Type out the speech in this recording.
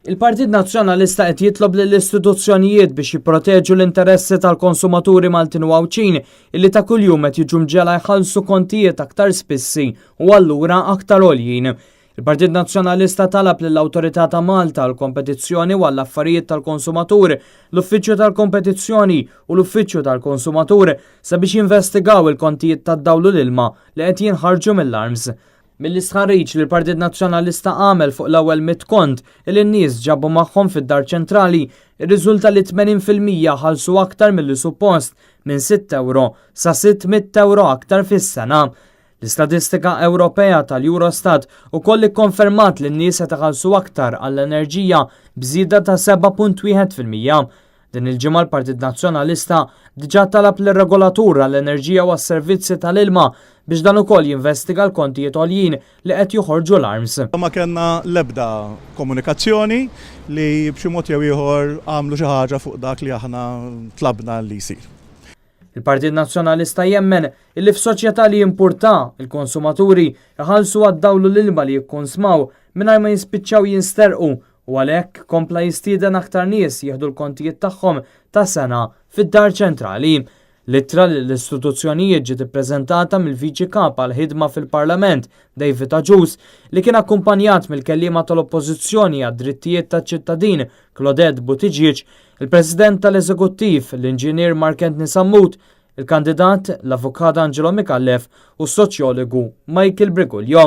Il-Partit Nazzjonalista qed jitlob lill-istituzzjonijiet biex jipproteġu l-interessi tal-konsumaturi Maltin u Għawċin illi ta' kuljum qed jiġu mġela jħallsu kontijiet aktar spissi u allura aktar għoljin. Il-Partit Nazzjonalista talab lill-Awtorità ta' Malta l-Kompetizzjoni u għall-Affarijiet tal-Konsumatur, l-Uffiċċju tal-Kompetizzjoni u l-Uffiċċju tal-Konsumatur sabiex jinvestigaw il-kontijiet tad-dawl u l-ilma li qed jinħarġu mill-arms. Mill-istħarriġ li l-Partit Nazzjonalista għamel fuq l-ewwel 100 kont il n-nies ġabu magħhom fid-Dar Ċentrali, ir-riżulta li 80% ħallsu aktar milli suppost minn 6 euro sa 600 euro aktar fis-sena. L-istatistika Ewropea tal-Eurostat ukoll ikkonfermat li n-nies qed iħallsu aktar għall-enerġija bżieda ta' 7.1%. Din il-ġimgħa l-Partit Nazzjonalista diġà talab lir-regolatur għall-enerġija u għas-servizzi tal-ilma biex dan ukoll jinvestiga l-kontijiet għoljin li qed joħorġu l-arms. Ma kellna l-ebda komunikazzjoni li b'xi mod jew ieħor għamlu xi ħaġa fuq dak li aħna tlabna li jsir. Il-Partit Nazzjonalista jemmen illi f'soċjetà li jimpurta il-konsumaturi iħallsu għad-dawl u l-ilma li jikkonsmaw mingħajr ma jispiċċaw jinsterqu u għalhekk kompla jistieden aktar nies jieħdu l-kontijiet tagħhom ta' sena fid-Dar Ċentrali. L-ittra l-istituzzjonijiet ġiet ippreżentata mill-Viċi Kap għall-ħidma fil-Parlament David Aġus li kien akkumpanjat mill-kelliema tal-Oppożizzjoni għad-drittijiet taċ-ċittadin Claudette Buttigieg, il-President tal-Eżekuttiv l-Inġinier Mark Antony Sammut, il-kandidat l-Avukat Angelo Micallef u s-soċjologu Michael Briguglio.